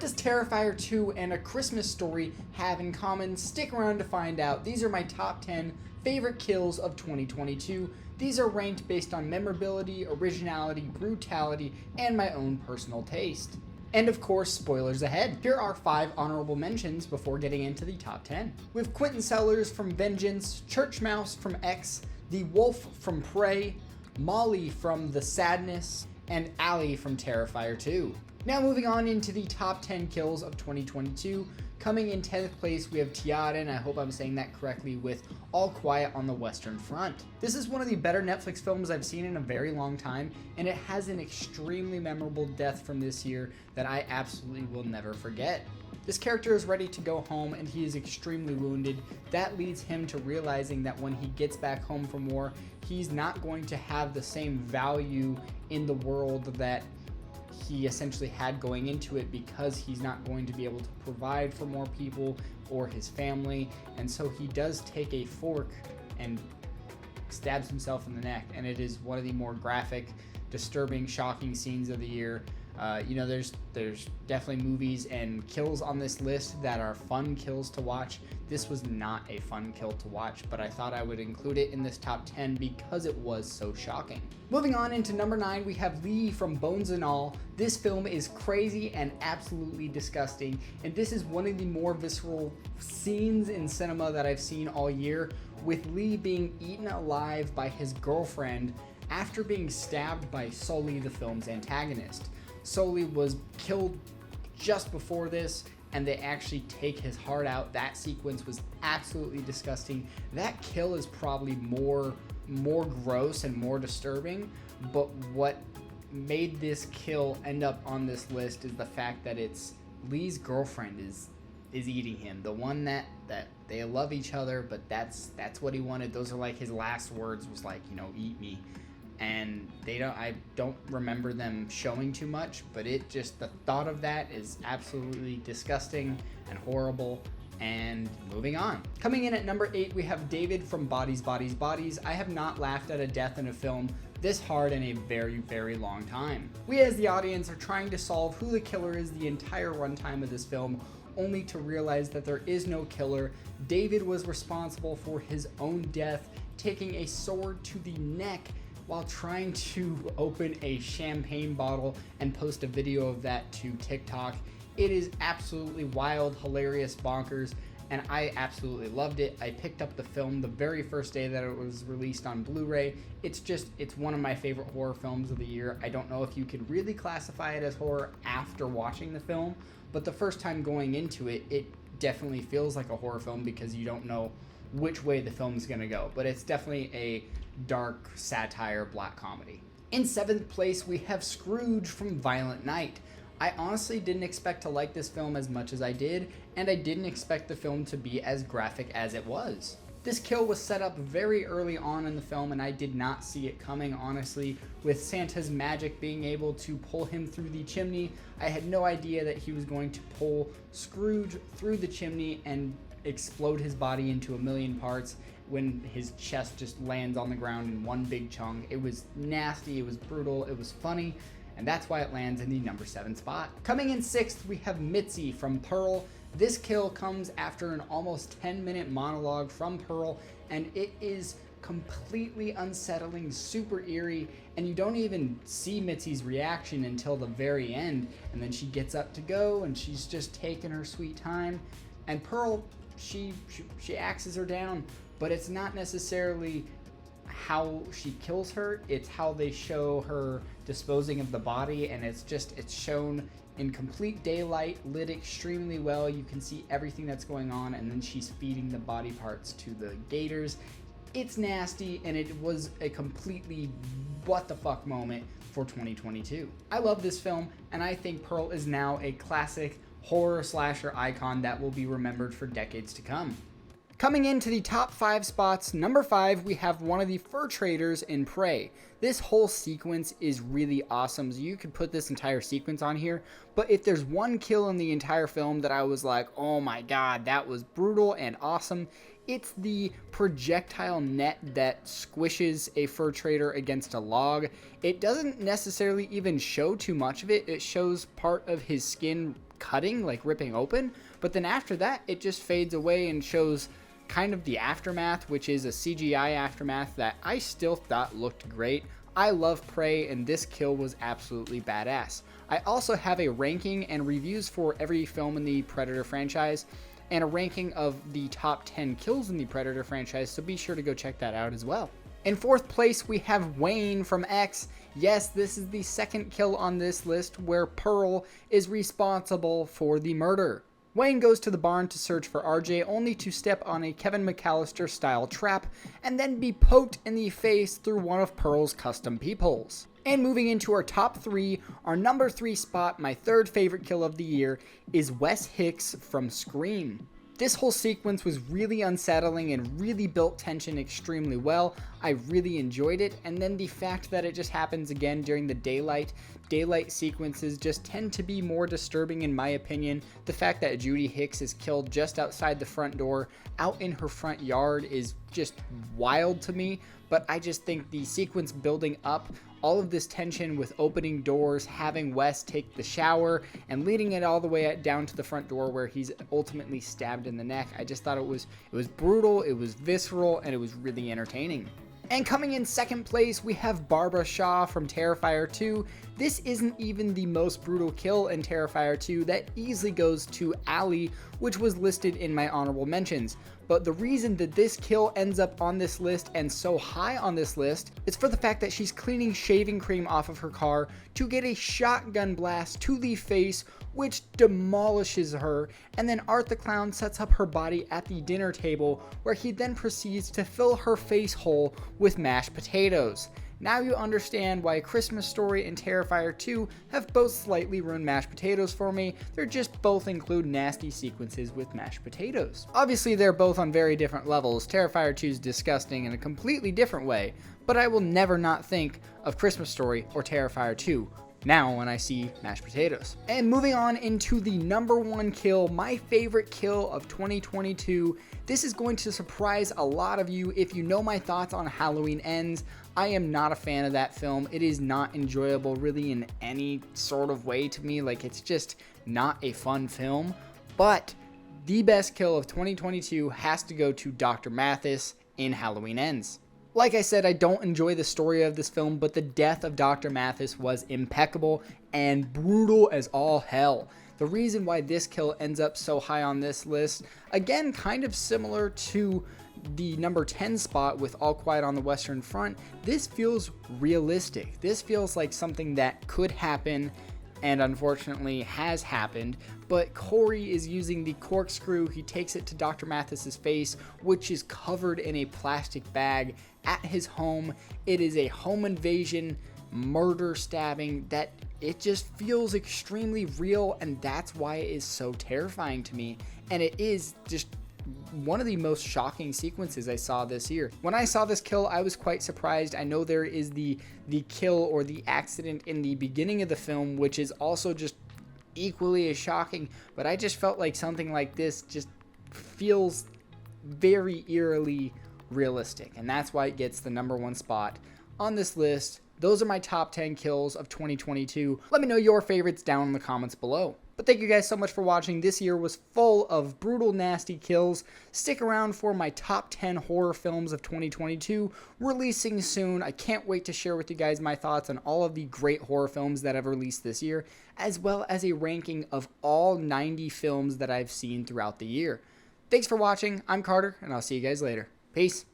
What does Terrifier 2 and A Christmas Story have in common? Stick around to find out. These are my top 10 favorite kills of 2022. These are ranked based on memorability, originality, brutality, and my own personal taste. And of course, spoilers ahead. Here are 5 honorable mentions before getting into the top 10. With Quentin Sellers from Vengeance, Church Mouse from X, The Wolf from Prey, Molly from The Sadness, and Allie from Terrifier 2. Now moving on into the top 10 kills of 2022. Coming in 10th place, we have Tiara, and I hope I'm saying that correctly, with All Quiet on the Western Front. This is one of the better Netflix films I've seen in a very long time, and it has an extremely memorable death from this year that I absolutely will never forget. This character is ready to go home and he is extremely wounded. That leads him to realizing that when he gets back home from war, he's not going to have the same value in the world that he essentially had going into it, because he's not going to be able to provide for more people or his family. And so he does take a fork and stabs himself in the neck, and it is one of the more graphic, disturbing, shocking scenes of the year. There's definitely movies and kills on this list that are fun kills to watch. This was not a fun kill to watch, but I thought I would include it in this top 10 because it was so shocking. Moving on into number 9, we have Lee from Bones and All. This film is crazy and absolutely disgusting, and this is one of the more visceral scenes in cinema that I've seen all year, with Lee being eaten alive by his girlfriend after being stabbed by Sully, the film's antagonist. Sully was killed just before this, and they actually take his heart out. That sequence was absolutely disgusting. That kill is probably more gross and more disturbing, but what made this kill end up on this list is the fact that it's Lee's girlfriend is eating him. The one that they love each other, but that's what he wanted. Those are like his last words, was like, eat me. And I don't remember them showing too much, but the thought of that is absolutely disgusting and horrible. And moving on. Coming in at number 8, we have David from Bodies, Bodies, Bodies. I have not laughed at a death in a film this hard in a very, very long time. We as the audience are trying to solve who the killer is the entire runtime of this film, only to realize that there is no killer. David was responsible for his own death, taking a sword to the neck while trying to open a champagne bottle and post a video of that to TikTok. It is absolutely wild, hilarious, bonkers, and I absolutely loved it. I picked up the film the very first day that it was released on Blu-ray. It's one of my favorite horror films of the year. I don't know if you could really classify it as horror after watching the film, but the first time going into it, it definitely feels like a horror film because you don't know which way the film's gonna go, but it's definitely a dark satire black comedy. In 7th place, we have Scrooge from Violent Night. I honestly didn't expect to like this film as much as I did, and I didn't expect the film to be as graphic as it was. This kill was set up very early on in the film, and I did not see it coming, honestly. With Santa's magic being able to pull him through the chimney, I had no idea that he was going to pull Scrooge through the chimney and explode his body into a million parts when his chest just lands on the ground in one big chunk. It was nasty, it was brutal, it was funny, and that's why it lands in the number 7 spot. Coming in 6th, we have Mitzi from Pearl. This kill comes after an almost 10-minute monologue from Pearl, and it is completely unsettling, super eerie, and you don't even see Mitzi's reaction until the very end, and then she gets up to go, and she's just taking her sweet time, and Pearl, she axes her down, but it's not necessarily how she kills her, it's how they show her disposing of the body, and it's shown in complete daylight, lit extremely well. You can see everything that's going on, and then she's feeding the body parts to the gators. It's nasty, and it was a completely what the fuck moment for 2022. I love this film, and I think Pearl is now a classic horror slasher icon that will be remembered for decades to come. Coming into the top 5 spots, number 5, we have one of the fur traders in Prey. This whole sequence is really awesome, so you could put this entire sequence on here, but if there's one kill in the entire film that I was like, oh my god, that was brutal and awesome, it's the projectile net that squishes a fur trader against a log. It doesn't necessarily even show too much of it. It shows part of his skin cutting, like ripping open, but then after that, it just fades away and shows kind of the aftermath, which is a CGI aftermath that I still thought looked great. I love Prey, and this kill was absolutely badass. I also have a ranking and reviews for every film in the Predator franchise, and a ranking of the top 10 kills in the Predator franchise, so be sure to go check that out as well. In fourth place, we have Wayne from X. Yes, this is the second kill on this list where Pearl is responsible for the murder. Wayne goes to the barn to search for RJ, only to step on a Kevin McAllister style trap and then be poked in the face through one of Pearl's custom peepholes. And moving into our top 3, our number 3 spot, my third favorite kill of the year, is Wes Hicks from Scream. This whole sequence was really unsettling and really built tension extremely well. I really enjoyed it, and then the fact that it just happens again during the daylight sequences just tend to be more disturbing in my opinion. The fact that Judy Hicks is killed just outside the front door, out in her front yard, is just wild to me, but I just think the sequence building up all of this tension with opening doors, having Wes take the shower, and leading it all the way down to the front door where he's ultimately stabbed in the neck. I just thought it was brutal, it was visceral, and it was really entertaining. And coming in second place, we have Barbara Shaw from Terrifier 2. This isn't even the most brutal kill in Terrifier 2. That easily goes to Allie, which was listed in my honorable mentions. But the reason that this kill ends up on this list and so high on this list is for the fact that she's cleaning shaving cream off of her car to get a shotgun blast to the face, which demolishes her, and then Art the Clown sets up her body at the dinner table, where he then proceeds to fill her face whole with mashed potatoes. Now you understand why Christmas Story and Terrifier 2 have both slightly ruined mashed potatoes for me. They're just both include nasty sequences with mashed potatoes. Obviously they're both on very different levels. Terrifier 2 is disgusting in a completely different way, but I will never not think of Christmas Story or Terrifier 2 now when I see mashed potatoes. And moving on into the number 1 kill, my favorite kill of 2022. This is going to surprise a lot of you if you know my thoughts on Halloween Ends. I am not a fan of that film. It is not enjoyable really in any sort of way to me. Like, it's just not a fun film. But the best kill of 2022 has to go to Dr. Mathis in Halloween Ends. Like I said, I don't enjoy the story of this film, but the death of Dr. Mathis was impeccable and brutal as all hell. The reason why this kill ends up so high on this list, again, kind of similar to the number 10 spot with All Quiet on the Western Front, this feels realistic. This feels like something that could happen and unfortunately has happened, but Corey is using the corkscrew. He takes it to Dr. Mathis's face, which is covered in a plastic bag at his home. It is a home invasion, murder stabbing that it just feels extremely real, and that's why it is so terrifying to me. And it is just one of the most shocking sequences I saw this year. When I saw this kill, I was quite surprised. I know there is the kill or the accident in the beginning of the film, which is also just equally as shocking, but I just felt like something like this just feels very eerily realistic, and that's why it gets the number 1 spot on this list. Those are my top 10 kills of 2022. Let me know your favorites down in the comments below. But thank you guys so much for watching. This year was full of brutal, nasty kills. Stick around for my top 10 horror films of 2022 releasing soon. I can't wait to share with you guys my thoughts on all of the great horror films that have released this year, as well as a ranking of all 90 films that I've seen throughout the year. Thanks for watching. I'm Carter, and I'll see you guys later. Peace.